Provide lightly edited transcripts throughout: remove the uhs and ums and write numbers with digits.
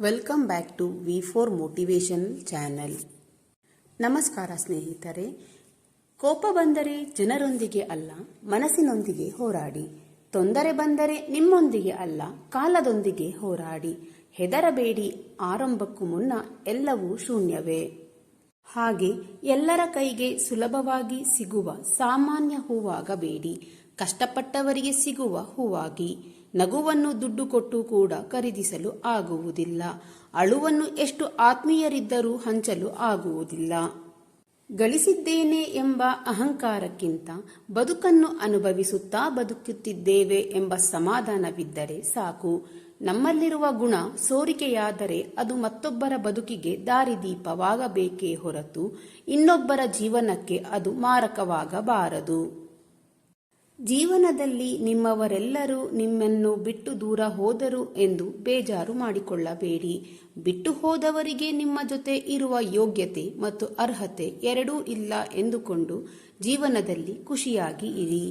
Welcome back to V4 motivation channel. ನಮಸ್ಕಾರ ಸ್ನೇಹಿತರೆ. ಕೋಪ ಬಂದರೆ ಜನರೊಂದಿಗೆ ಅಲ್ಲ, ಮನಸ್ಸಿನೊಂದಿಗೆ ಹೋರಾಡಿ. ತೊಂದರೆ ಬಂದರೆ ನಿಮ್ಮೊಂದಿಗೆ ಅಲ್ಲ, ಕಾಲದೊಂದಿಗೆ ಹೋರಾಡಿ. ಹೆದರಬೇಡಿ, ಆರಂಭಕ್ಕೂ ಮುನ್ನ ಎಲ್ಲವೂ ಶೂನ್ಯವೇ. ಹಾಗೆ ಎಲ್ಲರ ಕೈಗೆ ಸುಲಭವಾಗಿ ಸಿಗುವ ಸಾಮಾನ್ಯ ಹೂವಾಗಬೇಡಿ, ಕಷ್ಟಪಟ್ಟವರಿಗೆ ಸಿಗುವ ಹೂವಾಗಿ. ನಗುವನ್ನು ದುಡ್ಡು ಕೊಟ್ಟು ಕೂಡ ಖರೀದಿಸಲು ಆಗುವುದಿಲ್ಲ. ಅಳುವನ್ನು ಎಷ್ಟು ಆತ್ಮೀಯರಿದ್ದರೂ ಹಂಚಲು ಆಗುವುದಿಲ್ಲ. ಗಳಿಸಿದ್ದೇನೆ ಎಂಬ ಅಹಂಕಾರಕ್ಕಿಂತ ಬದುಕನ್ನು ಅನುಭವಿಸುತ್ತಾ ಬದುಕುತ್ತಿದ್ದೇವೆ ಎಂಬ ಸಮಾಧಾನವಿದ್ದರೆ ಸಾಕು. ನಮ್ಮಲ್ಲಿರುವ ಗುಣ ಸೋರಿಕೆಯಾದರೆ ಅದು ಮತ್ತೊಬ್ಬರ ಬದುಕಿಗೆ ದಾರಿದೀಪವಾಗಬೇಕೇ ಹೊರತು ಇನ್ನೊಬ್ಬರ ಜೀವನಕ್ಕೆ ಅದು ಮಾರಕವಾಗಬಾರದು. ಜೀವನದಲ್ಲಿ ನಿಮ್ಮವರೆಲ್ಲರೂ ನಿಮ್ಮನ್ನು ಬಿಟ್ಟು ದೂರ ಹೋದರು ಎಂದು ಬೇಜಾರು ಮಾಡಿಕೊಳ್ಳಬೇಡಿ. ಬಿಟ್ಟು ಹೋದವರಿಗೆ ನಿಮ್ಮ ಜೊತೆ ಇರುವ ಯೋಗ್ಯತೆ ಮತ್ತು ಅರ್ಹತೆ ಎರಡೂ ಇಲ್ಲ ಎಂದುಕೊಂಡು ಜೀವನದಲ್ಲಿ ಖುಷಿಯಾಗಿ ಇರಿ.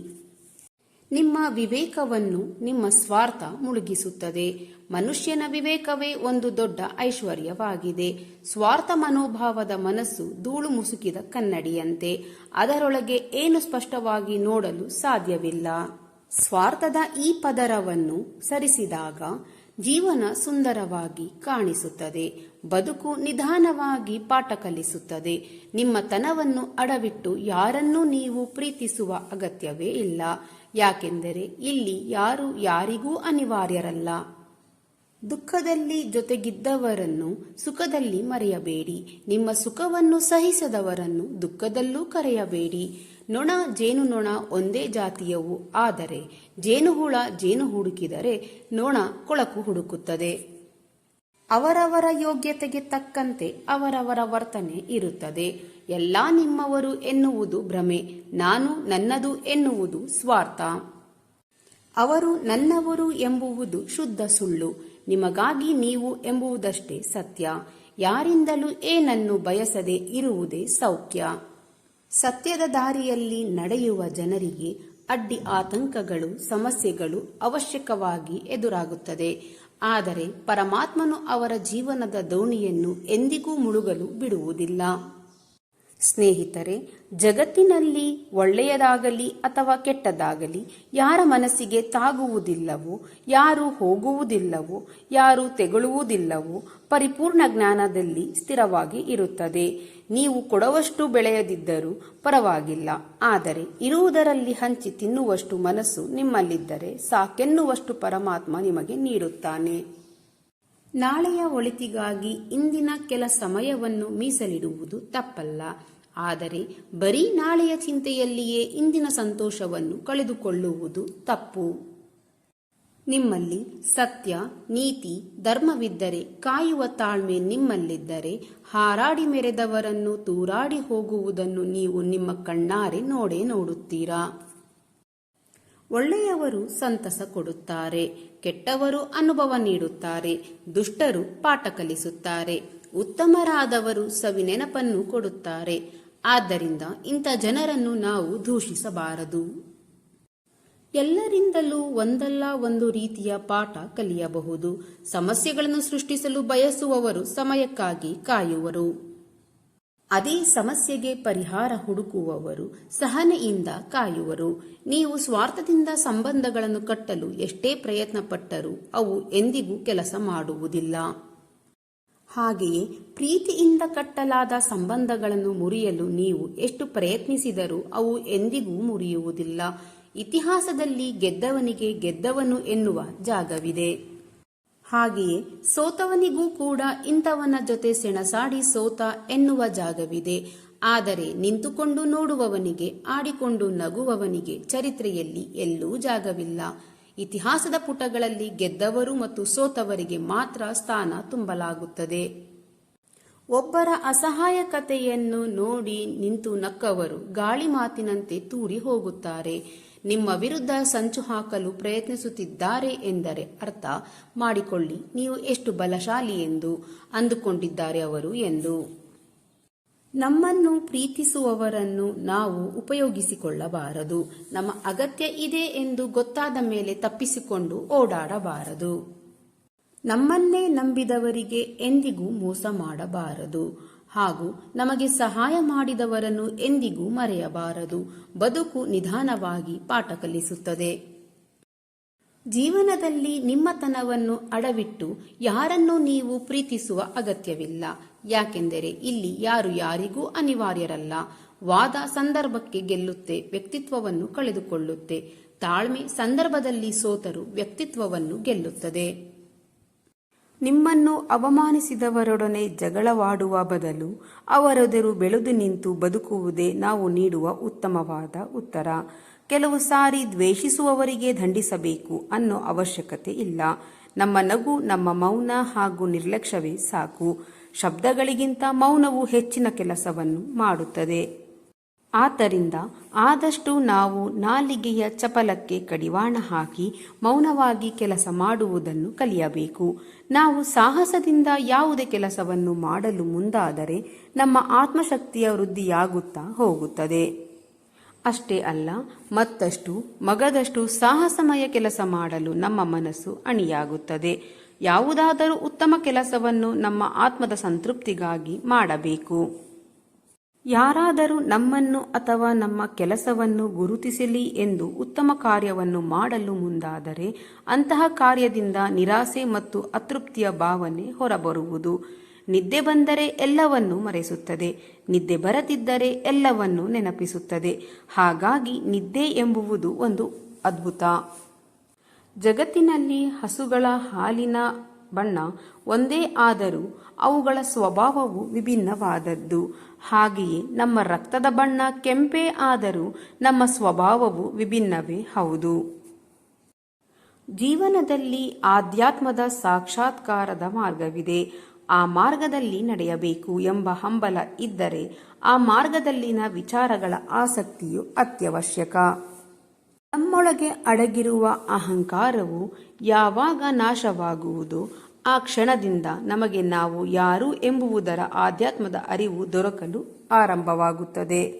ನಿಮ್ಮ ವಿವೇಕವನ್ನು ನಿಮ್ಮ ಸ್ವಾರ್ಥ ಮುಳುಗಿಸುತ್ತದೆ. ಮನುಷ್ಯನ ವಿವೇಕವೇ ಒಂದು ದೊಡ್ಡ ಐಶ್ವರ್ಯವಾಗಿದೆ. ಸ್ವಾರ್ಥ ಮನೋಭಾವದ ಮನಸ್ಸು ಧೂಳು ಮುಸುಕಿದ ಕನ್ನಡಿಯಂತೆ. ಅದರೊಳಗೆ ಏನು ಸ್ಪಷ್ಟವಾಗಿ ನೋಡಲು ಸಾಧ್ಯವಿಲ್ಲ. ಸ್ವಾರ್ಥದ ಈ ಪದರವನ್ನು ಸರಿಸಿದಾಗ ಜೀವನ ಸುಂದರವಾಗಿ ಕಾಣಿಸುತ್ತದೆ. ಬದುಕು ನಿಧಾನವಾಗಿ ಪಾಠ ಕಲಿಸುತ್ತದೆ. ನಿಮ್ಮ ತನವನ್ನು ಅಡವಿಟ್ಟು ಯಾರನ್ನೂ ನೀವು ಪ್ರೀತಿಸುವ ಅಗತ್ಯವೇ ಇಲ್ಲ. ಯಾಕೆಂದರೆ ಇಲ್ಲಿ ಯಾರು ಯಾರಿಗೂ ಅನಿವಾರ್ಯರಲ್ಲ. ದುಃಖದಲ್ಲಿ ಜೊತೆಗಿದ್ದವರನ್ನು ಸುಖದಲ್ಲಿ ಮರೆಯಬೇಡಿ. ನಿಮ್ಮ ಸುಖವನ್ನು ಸಹಿಸದವರನ್ನು ದುಃಖದಲ್ಲೂ ಕರೆಯಬೇಡಿ. ನೊಣ ಜೇನುನೊಣ ಒಂದೇ ಜಾತಿಯವು. ಆದರೆ ಜೇನುಹುಳ ಜೇನು ಹುಡುಕಿದರೆ ನೊಣ ಕೊಳಕು ಹುಡುಕುತ್ತದೆ. ಅವರವರ ಯೋಗ್ಯತೆಗೆ ತಕ್ಕಂತೆ ಅವರವರ ವರ್ತನೆ ಇರುತ್ತದೆ. ಎಲ್ಲ ನಿಮ್ಮವರು ಎನ್ನುವುದು ಭ್ರಮೆ. ನಾನು ನನ್ನದು ಎನ್ನುವುದು ಸ್ವಾರ್ಥ. ಅವರು ನನ್ನವರು ಎಂಬುವುದು ಶುದ್ಧ ಸುಳ್ಳು. ನಿಮಗಾಗಿ ನೀವು ಎಂಬುದಷ್ಟೇ ಸತ್ಯ. ಯಾರಿಂದಲೂ ಏನನ್ನು ಬಯಸದೆ ಇರುವುದೇ ಸೌಖ್ಯ. ಸತ್ಯದ ದಾರಿಯಲ್ಲಿ ನಡೆಯುವ ಜನರಿಗೆ ಅಡ್ಡಿ ಆತಂಕಗಳು ಸಮಸ್ಯೆಗಳು ಅವಶ್ಯಕವಾಗಿ ಎದುರಾಗುತ್ತದೆ. ಆದರೆ ಪರಮಾತ್ಮನು ಅವರ ಜೀವನದ ದೋಣಿಯನ್ನು ಎಂದಿಗೂ ಮುಳುಗಲು ಬಿಡುವುದಿಲ್ಲ. ಸ್ನೇಹಿತರೆ, ಜಗತ್ತಿನಲ್ಲಿ ಒಳ್ಳೆಯದಾಗಲಿ ಅಥವಾ ಕೆಟ್ಟದಾಗಲಿ ಯಾರ ಮನಸ್ಸಿಗೆ ತಾಗುವುದಿಲ್ಲವೋ, ಯಾರು ಹೋಗುವುದಿಲ್ಲವೋ, ಯಾರು ತೆಗೊಳ್ಳುವುದಿಲ್ಲವೋ ಪರಿಪೂರ್ಣ ಜ್ಞಾನದಲ್ಲಿ ಸ್ಥಿರವಾಗಿ ಇರುತ್ತದೆ. ನೀವು ಕೊಡುವಷ್ಟು ಬೆಳೆಯದಿದ್ದರೂ ಪರವಾಗಿಲ್ಲ, ಆದರೆ ಇರುವುದರಲ್ಲಿ ಹಂಚಿ ತಿನ್ನುವಷ್ಟು ಮನಸ್ಸು ನಿಮ್ಮಲ್ಲಿದ್ದರೆ ಸಾಕೆನ್ನುವಷ್ಟು ಪರಮಾತ್ಮ ನಿಮಗೆ ನೀಡುತ್ತಾನೆ. ನಾಳೆಯ ಒಳಿತಿಗಾಗಿ ಇಂದಿನ ಕೆಲ ಸಮಯವನ್ನು ಮೀಸಲಿಡುವುದು ತಪ್ಪಲ್ಲ. ಆದರೆ ಬರೀ ನಾಳೆಯ ಚಿಂತೆಯಲ್ಲಿಯೇ ಇಂದಿನ ಸಂತೋಷವನ್ನು ಕಳೆದುಕೊಳ್ಳುವುದು ತಪ್ಪು. ನಿಮ್ಮಲ್ಲಿ ಸತ್ಯ, ನೀತಿ, ಧರ್ಮವಿದ್ದರೆ, ಕಾಯುವ ತಾಳ್ಮೆ ನಿಮ್ಮಲ್ಲಿದ್ದರೆ, ಹಾರಾಡಿ ಮೆರೆದವರನ್ನು ತೂರಾಡಿ ಹೋಗುವುದನ್ನು ನೀವು ನಿಮ್ಮ ಕಣ್ಣಾರೆ ನೋಡುತ್ತೀರಾ. ಒಳ್ಳೆಯವರು ಸಂತಸ ಕೊಡುತ್ತಾರೆ, ಕೆಟ್ಟವರು ಅನುಭವ ನೀಡುತ್ತಾರೆ, ದುಷ್ಟರು ಪಾಠ ಕಲಿಸುತ್ತಾರೆ, ಉತ್ತಮರಾದವರು ಸವಿನೆನಪನ್ನು ಕೊಡುತ್ತಾರೆ. ಆದ್ದರಿಂದ ಇಂಥ ಜನರನ್ನು ನಾವು ದೂಷಿಸಬಾರದು. ಎಲ್ಲರಿಂದಲೂ ಒಂದಲ್ಲ ಒಂದು ರೀತಿಯ ಪಾಠ ಕಲಿಯಬಹುದು. ಸಮಸ್ಯೆಗಳನ್ನು ಸೃಷ್ಟಿಸಲು ಬಯಸುವವರು ಸಮಯಕ್ಕಾಗಿ ಕಾಯುವರು. ಅದೇ ಸಮಸ್ಯೆಗೆ ಪರಿಹಾರ ಹುಡುಕುವವರು ಸಹನೆಯಿಂದ ಕಾಯುವರು. ನೀವು ಸ್ವಾರ್ಥದಿಂದ ಸಂಬಂಧಗಳನ್ನು ಕಟ್ಟಲು ಎಷ್ಟೇ ಪ್ರಯತ್ನ ಪಟ್ಟರೂ ಅವು ಎಂದಿಗೂ ಕೆಲಸ ಮಾಡುವುದಿಲ್ಲ. ಹಾಗೆಯೇ ಪ್ರೀತಿಯಿಂದ ಕಟ್ಟಲಾದ ಸಂಬಂಧಗಳನ್ನು ಮುರಿಯಲು ನೀವು ಎಷ್ಟು ಪ್ರಯತ್ನಿಸಿದರೂ ಅವು ಎಂದಿಗೂ ಮುರಿಯುವುದಿಲ್ಲ. ಇತಿಹಾಸದಲ್ಲಿ ಗೆದ್ದವನಿಗೆ ಗೆದ್ದವನು ಎನ್ನುವ ಜಾಗವಿದೆ. ಹಾಗೆಯೇ ಸೋತವನಿಗೂ ಕೂಡ ಇಂಥವನ ಜೊತೆ ಸೆಣಸಾಡಿ ಸೋತ ಎನ್ನುವ ಜಾಗವಿದೆ. ಆದರೆ ನಿಂತುಕೊಂಡು ನೋಡುವವನಿಗೆ, ಆಡಿಕೊಂಡು ನಗುವವನಿಗೆ ಚರಿತ್ರೆಯಲ್ಲಿ ಎಲ್ಲೂ ಜಾಗವಿಲ್ಲ. ಇತಿಹಾಸದ ಪುಟಗಳಲ್ಲಿ ಗೆದ್ದವರು ಮತ್ತು ಸೋತವರಿಗೆ ಮಾತ್ರ ಸ್ಥಾನ ತುಂಬಲಾಗುತ್ತದೆ. ಒಬ್ಬರ ಅಸಹಾಯಕತೆಯನ್ನು ನೋಡಿ ನಿಂತು ನಕ್ಕವರು ಗಾಳಿ ಮಾತಿನಂತೆ ತೂರಿ ಹೋಗುತ್ತಾರೆ. ನಿಮ್ಮ ವಿರುದ್ಧ ಸಂಚು ಹಾಕಲು ಪ್ರಯತ್ನಿಸುತ್ತಿದ್ದಾರೆ ಎಂದರೆ ಅರ್ಥ ಮಾಡಿಕೊಳ್ಳಿ ನೀವು ಎಷ್ಟು ಬಲಶಾಲಿ ಎಂದು ಅಂದುಕೊಂಡಿದ್ದಾರೆ ಅವರು ಎಂದು. ನಮ್ಮನ್ನು ಪ್ರೀತಿಸುವವರನ್ನು ನಾವು ಉಪಯೋಗಿಸಿಕೊಳ್ಳಬಾರದು. ನಮ್ಮ ಅಗತ್ಯ ಇದೆ ಎಂದು ಗೊತ್ತಾದ ಮೇಲೆ ತಪ್ಪಿಸಿಕೊಂಡು ಓಡಾಡಬಾರದು. ನಮ್ಮನ್ನೇ ನಂಬಿದವರಿಗೆ ಎಂದಿಗೂ ಮೋಸ ಮಾಡಬಾರದು ಹಾಗೂ ನಮಗೆ ಸಹಾಯ ಮಾಡಿದವರನ್ನು ಎಂದಿಗೂ ಮರೆಯಬಾರದು. ಬದುಕು ನಿಧಾನವಾಗಿ ಪಾಠ ಕಲಿಸುತ್ತದೆ. ಜೀವನದಲ್ಲಿ ನಿಮ್ಮತನವನ್ನು ಅಡವಿಟ್ಟು ಯಾರನ್ನೂ ನೀವು ಪ್ರೀತಿಸುವ ಅಗತ್ಯವಿಲ್ಲ. ಯಾಕೆಂದರೆ ಇಲ್ಲಿ ಯಾರು ಯಾರಿಗೂ ಅನಿವಾರ್ಯರಲ್ಲ. ವಾದ ಸಂದರ್ಭಕ್ಕೆ ಗೆಲ್ಲುತ್ತೆ, ವ್ಯಕ್ತಿತ್ವವನ್ನು ಕಳೆದುಕೊಳ್ಳುತ್ತೆ. ತಾಳ್ಮೆ ಸಂದರ್ಭದಲ್ಲಿ ಸೋತರು ವ್ಯಕ್ತಿತ್ವವನ್ನು ಗೆಲ್ಲುತ್ತದೆ. ನಿಮ್ಮನ್ನು ಅವಮಾನಿಸಿದವರೊಡನೆ ಜಗಳವಾಡುವ ಬದಲು ಅವರೆದುರು ಬೆಳೆದು ನಿಂತು ಬದುಕುವುದೇ ನಾವು ನೀಡುವ ಉತ್ತಮವಾದ ಉತ್ತರ. ಕೆಲವು ಸಾರಿ ದ್ವೇಷಿಸುವವರಿಗೆ ದಂಡಿಸಬೇಕು ಅನ್ನೋ ಅವಶ್ಯಕತೆ ಇಲ್ಲ. ನಮ್ಮ ನಗು, ನಮ್ಮ ಮೌನ ಹಾಗೂ ನಿರ್ಲಕ್ಷ್ಯವೇ ಸಾಕು. ಶಬ್ದಗಳಿಗಿಂತ ಮೌನವು ಹೆಚ್ಚಿನ ಕೆಲಸವನ್ನು ಮಾಡುತ್ತದೆ. ಆದ್ದರಿಂದ ಆದಷ್ಟು ನಾವು ನಾಲಿಗೆಯ ಚಪಲಕ್ಕೆ ಕಡಿವಾಣ ಹಾಕಿ ಮೌನವಾಗಿ ಕೆಲಸ ಮಾಡುವುದನ್ನು ಕಲಿಯಬೇಕು. ನಾವು ಸಾಹಸದಿಂದ ಯಾವುದೇ ಕೆಲಸವನ್ನು ಮಾಡಲು ಮುಂದಾದರೆ ನಮ್ಮ ಆತ್ಮಶಕ್ತಿಯ ವೃದ್ಧಿಯಾಗುತ್ತಾ ಹೋಗುತ್ತದೆ. ಅಷ್ಟೇ ಅಲ್ಲ, ಮತ್ತಷ್ಟು ಮಗದಷ್ಟು ಸಾಹಸಮಯ ಕೆಲಸ ಮಾಡಲು ನಮ್ಮ ಮನಸ್ಸು ಅಣಿಯಾಗುತ್ತದೆ. ಯಾವುದಾದರೂ ಉತ್ತಮ ಕೆಲಸವನ್ನು ನಮ್ಮ ಆತ್ಮದ ಸಂತೃಪ್ತಿಗಾಗಿ ಮಾಡಬೇಕು. ಯಾರಾದರೂ ನಮ್ಮನ್ನು ಅಥವಾ ನಮ್ಮ ಕೆಲಸವನ್ನು ಗುರುತಿಸಲಿ ಎಂದು ಉತ್ತಮ ಕಾರ್ಯವನ್ನು ಮಾಡಲು ಮುಂದಾದರೆ ಅಂತಹ ಕಾರ್ಯದಿಂದ ನಿರಾಸೆ ಮತ್ತು ಅತೃಪ್ತಿಯ ಭಾವನೆ ಹೊರಬರುವುದು. ನಿದ್ದೆ ಬಂದರೆ ಎಲ್ಲವನ್ನೂ ಮರೆಸುತ್ತದೆ, ನಿದ್ದೆ ಬರದಿದ್ದರೆ ಎಲ್ಲವನ್ನೂ ನೆನಪಿಸುತ್ತದೆ. ಹಾಗಾಗಿ ನಿದ್ದೆ ಎಂಬುವುದು ಒಂದು ಅದ್ಭುತ. ಜಗತ್ತಿನಲ್ಲಿ ಹಸುಗಳ ಹಾಲಿನ ಬಣ್ಣ ಒಂದೇ ಆದರೂ ಅವುಗಳ ಸ್ವಭಾವವು ವಿಭಿನ್ನವಾದದ್ದು. ಹಾಗೆಯೇ ನಮ್ಮ ರಕ್ತದ ಬಣ್ಣ ಕೆಂಪೇ ಆದರೂ ನಮ್ಮ ಸ್ವಭಾವವು ವಿಭಿನ್ನವೇ ಹೌದು. ಜೀವನದಲ್ಲಿ ಆಧ್ಯಾತ್ಮದ ಸಾಕ್ಷಾತ್ಕಾರದ ಮಾರ್ಗವಿದೆ. ಆ ಮಾರ್ಗದಲ್ಲಿ ನಡೆಯಬೇಕು ಎಂಬ ಹಂಬಲ ಇದ್ದರೆ ಆ ಮಾರ್ಗದಲ್ಲಿನ ವಿಚಾರಗಳ ಆಸಕ್ತಿಯು ಅತ್ಯವಶ್ಯಕ. ನಮ್ಮೊಳಗೆ ಅಡಗಿರುವ ಅಹಂಕಾರವು ಯಾವಾಗ ನಾಶವಾಗುವುದೋ ಆ ಕ್ಷಣದಿಂದ ನಮಗೆ ನಾವು ಯಾರು ಎಂಬುವುದರ ಆಧ್ಯಾತ್ಮದ ಅರಿವು ದೊರಕಲು ಆರಂಭವಾಗುತ್ತದೆ.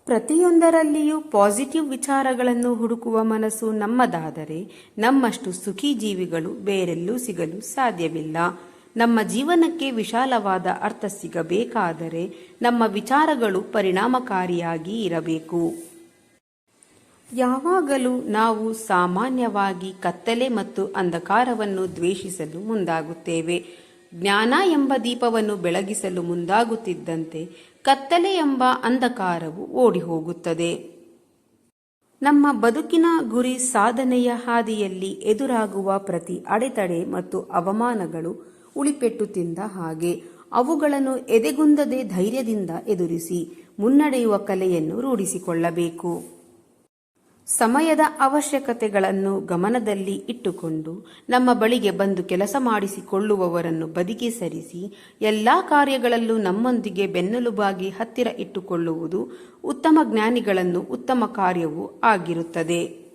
ಪ್ರತಿಯೊಂದರಲ್ಲಿಯೂ ಪಾಸಿಟಿವ್ ವಿಚಾರಗಳನ್ನು ಹುಡುಕುವ ಮನಸ್ಸು ನಮ್ಮದಾದರೆ ನಮ್ಮಷ್ಟು ಸುಖಿ ಜೀವಿಗಳು ಬೇರೆಲ್ಲೂ ಸಿಗಲು ಸಾಧ್ಯವಿಲ್ಲ. ನಮ್ಮ ಜೀವನಕ್ಕೆ ವಿಶಾಲವಾದ ಅರ್ಥ ಸಿಗಬೇಕಾದರೆ ನಮ್ಮ ವಿಚಾರಗಳು ಪರಿಣಾಮಕಾರಿಯಾಗಿ ಇರಬೇಕು. ಯಾವಾಗಲೂ ನಾವು ಸಾಮಾನ್ಯವಾಗಿ ಕತ್ತಲೆ ಮತ್ತು ಅಂಧಕಾರವನ್ನು ದ್ವೇಷಿಸಲು ಮುಂದಾಗುತ್ತೇವೆ. ಜ್ಞಾನ ಎಂಬ ದೀಪವನ್ನು ಬೆಳಗಿಸಲು ಮುಂದಾಗುತ್ತಿದ್ದಂತೆ ಕತ್ತಲೆ ಎಂಬ ಅಂಧಕಾರವು ಓಡಿ ಹೋಗುತ್ತದೆ. ನಮ್ಮ ಬದುಕಿನ ಗುರಿ ಸಾಧನೆಯ ಹಾದಿಯಲ್ಲಿ ಎದುರಾಗುವ ಪ್ರತಿ ಅಡೆತಡೆ ಮತ್ತು ಅವಮಾನಗಳು ಉಳಿಪೆಟ್ಟು ತಿಂದ ಹಾಗೆ. ಅವುಗಳನ್ನು ಎದೆಗುಂದದೆ ಧೈರ್ಯದಿಂದ ಎದುರಿಸಿ ಮುನ್ನಡೆಯುವ ಕಲೆಯನ್ನು ರೂಢಿಸಿಕೊಳ್ಳಬೇಕು. ಸಮಯದ ಅವಶ್ಯಕತೆಗಳನ್ನು ಗಮನದಲ್ಲಿ ಇಟ್ಟುಕೊಂಡು ನಮ್ಮ ಬಳಿಗೆ ಬಂದು ಕೆಲಸ ಮಾಡಿಸಿಕೊಳ್ಳುವವರನ್ನು ಬದಿಗೆ ಸರಿಸಿ ಎಲ್ಲ ಕಾರ್ಯಗಳಲ್ಲೂ ನಮ್ಮೊಂದಿಗೆ ಬೆನ್ನೆಲುಬಾಗಿ ಹತ್ತಿರ ಇಟ್ಟುಕೊಳ್ಳುವುದು ಉತ್ತಮ ಜ್ಞಾನಿಗಳನ್ನು ಉತ್ತಮ ಕಾರ್ಯವೂ ಆಗಿರುತ್ತದೆ.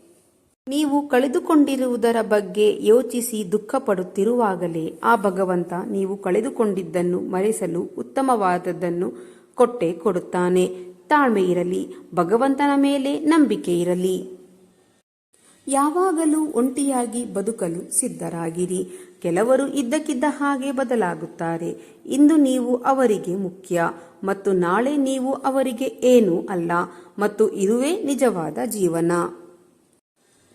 ನೀವು ಕಳೆದುಕೊಂಡಿರುವುದರ ಬಗ್ಗೆ ಯೋಚಿಸಿ ದುಃಖ ಪಡುತ್ತಿರುವಾಗಲೇ ಆ ಭಗವಂತ ನೀವು ಕಳೆದುಕೊಂಡಿದ್ದನ್ನು ಮರೆಸಲು ಉತ್ತಮವಾದದ್ದನ್ನು ಕೊಟ್ಟೇ ಕೊಡುತ್ತಾನೆ. ತಾಳ್ಮೆ ಇರಲಿ, ಭಗವಂತನ ಮೇಲೆ ನಂಬಿಕೆ ಇರಲಿ. ಯಾವಾಗಲೂ ಒಂಟಿಯಾಗಿ ಬದುಕಲು ಸಿದ್ಧರಾಗಿರಿ. ಕೆಲವರು ಇದ್ದಕ್ಕಿದ್ದ ಹಾಗೆ ಬದಲಾಗುತ್ತಾರೆ. ಇಂದು ನೀವು ಅವರಿಗೆ ಮುಖ್ಯ ಮತ್ತು ನಾಳೆ ನೀವು ಅವರಿಗೆ ಏನೂ ಅಲ್ಲ ಮತ್ತು ಇದುವೇ ನಿಜವಾದ ಜೀವನ.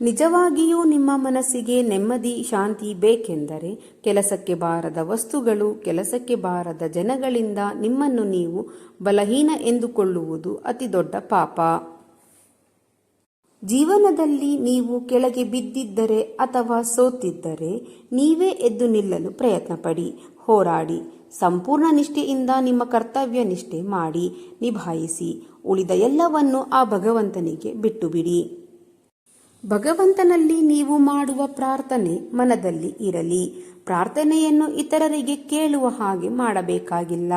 ನಿಜವಾಗಿಯೂ ನಿಮ್ಮ ಮನಸ್ಸಿಗೆ ನೆಮ್ಮದಿ, ಶಾಂತಿ ಬೇಕೆಂದರೆ ಕೆಲಸಕ್ಕೆ ಬಾರದ ವಸ್ತುಗಳು, ಕೆಲಸಕ್ಕೆ ಬಾರದ ಜನಗಳಿಂದ ನಿಮ್ಮನ್ನು ನೀವು ಬಲಹೀನ ಎಂದುಕೊಳ್ಳುವುದು ಅತಿ ದೊಡ್ಡ ಪಾಪ. ಜೀವನದಲ್ಲಿ ನೀವು ಕೆಳಗೆ ಬಿದ್ದಿದ್ದರೆ ಅಥವಾ ಸೋತಿದ್ದರೆ ನೀವೇ ಎದ್ದು ನಿಲ್ಲಲು ಪ್ರಯತ್ನ ಪಡಿ, ಹೋರಾಡಿ. ಸಂಪೂರ್ಣ ನಿಷ್ಠೆಯಿಂದ ನಿಮ್ಮ ಕರ್ತವ್ಯ ನಿಷ್ಠೆ ಮಾಡಿ ನಿಭಾಯಿಸಿ. ಉಳಿದ ಎಲ್ಲವನ್ನು ಆ ಭಗವಂತನಿಗೆ ಬಿಟ್ಟು ಬಿಡಿ. ಭಗವಂತನಲ್ಲಿ ನೀವು ಮಾಡುವ ಪ್ರಾರ್ಥನೆ ಮನದಲ್ಲಿ ಇರಲಿ. ಪ್ರಾರ್ಥನೆಯನ್ನು ಇತರರಿಗೆ ಕೇಳುವ ಹಾಗೆ ಮಾಡಬೇಕಾಗಿಲ್ಲ.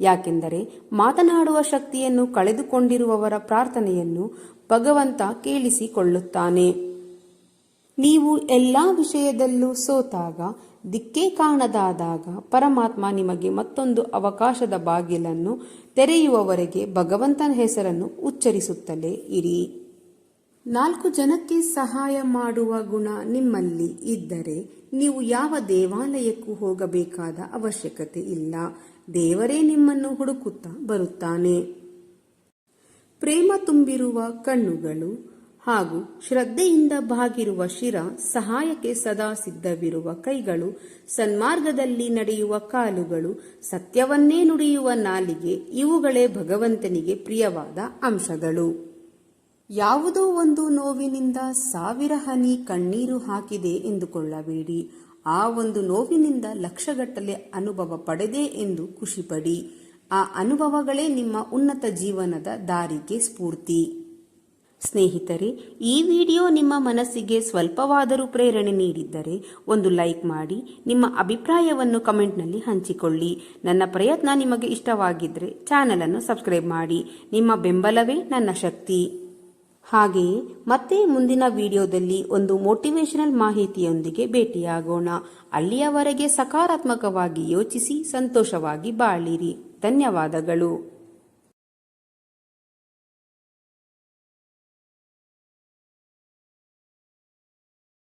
ಯಾಕೆಂದರೆ ಮಾತನಾಡುವ ಶಕ್ತಿಯನ್ನು ಕಳೆದುಕೊಂಡಿರುವವರ ಪ್ರಾರ್ಥನೆಯನ್ನು ಭಗವಂತ ಕೇಳಿಸಿಕೊಳ್ಳುತ್ತಾನೆ. ನೀವು ಎಲ್ಲ ವಿಷಯದಲ್ಲೂ ಸೋತಾಗ, ದಿಕ್ಕೇ ಕಾಣದಾದಾಗ ಪರಮಾತ್ಮ ನಿಮಗೆ ಮತ್ತೊಂದು ಅವಕಾಶದ ಬಾಗಿಲನ್ನು ತೆರೆಯುವವರೆಗೆ ಭಗವಂತನ ಹೆಸರನ್ನು ಉಚ್ಚರಿಸುತ್ತಲೇ ಇರಿ. 4 ಜನಕ್ಕೆ ಸಹಾಯ ಮಾಡುವ ಗುಣ ನಿಮ್ಮಲ್ಲಿ ಇದ್ದರೆ ನೀವು ಯಾವ ದೇವಾಲಯಕ್ಕೂ ಹೋಗಬೇಕಾದ ಅವಶ್ಯಕತೆ ಇಲ್ಲ. ದೇವರೇ ನಿಮ್ಮನ್ನು ಹುಡುಕುತ್ತಾ ಬರುತ್ತಾನೆ. ಪ್ರೇಮ ತುಂಬಿರುವ ಕಣ್ಣುಗಳು ಹಾಗೂ ಶ್ರದ್ಧೆಯಿಂದ ಬಾಗಿರುವ ಶಿರ, ಸಹಾಯಕ್ಕೆ ಸದಾ ಸಿದ್ಧವಿರುವ ಕೈಗಳು, ಸನ್ಮಾರ್ಗದಲ್ಲಿ ನಡೆಯುವ ಕಾಲುಗಳು, ಸತ್ಯವನ್ನೇ ನುಡಿಯುವ ನಾಲಿಗೆ, ಇವುಗಳೇ ಭಗವಂತನಿಗೆ ಪ್ರಿಯವಾದ ಅಂಶಗಳು. ಯಾವುದೋ ಒಂದು ನೋವಿನಿಂದ 1000 ಹನಿ ಕಣ್ಣೀರು ಹಾಕಿದೆ ಎಂದುಕೊಳ್ಳಬೇಡಿ. ಆ ಒಂದು ನೋವಿನಿಂದ ಲಕ್ಷಗಟ್ಟಲೆ ಅನುಭವ ಪಡೆದೆ ಎಂದು ಖುಷಿಪಡಿ. ಆ ಅನುಭವಗಳೇ ನಿಮ್ಮ ಉನ್ನತ ಜೀವನದ ದಾರಿಗೆ ಸ್ಫೂರ್ತಿ. ಸ್ನೇಹಿತರೆ, ಈ ವಿಡಿಯೋ ನಿಮ್ಮ ಮನಸ್ಸಿಗೆ ಸ್ವಲ್ಪವಾದರೂ ಪ್ರೇರಣೆ ನೀಡಿದ್ದರೆ ಒಂದು ಲೈಕ್ ಮಾಡಿ, ನಿಮ್ಮ ಅಭಿಪ್ರಾಯವನ್ನು ಕಮೆಂಟ್ನಲ್ಲಿ ಹಂಚಿಕೊಳ್ಳಿ. ನನ್ನ ಪ್ರಯತ್ನ ನಿಮಗೆ ಇಷ್ಟವಾಗಿದ್ದರೆ ಚಾನೆಲ್ ಅನ್ನು ಸಬ್ಸ್ಕ್ರೈಬ್ ಮಾಡಿ. ನಿಮ್ಮ ಬೆಂಬಲವೇ ನನ್ನ ಶಕ್ತಿ. ಹಾಗೆಯೇ ಮತ್ತೆ ಮುಂದಿನ ವಿಡಿಯೋದಲ್ಲಿ ಒಂದು ಮೋಟಿವೇಶನಲ್ ಮಾಹಿತಿಯೊಂದಿಗೆ ಭೇಟಿಯಾಗೋಣ. ಅಲ್ಲಿಯವರೆಗೆ ಸಕಾರಾತ್ಮಕವಾಗಿ ಯೋಚಿಸಿ ಸಂತೋಷವಾಗಿ ಬಾಳಿರಿ. ಧನ್ಯವಾದಗಳು.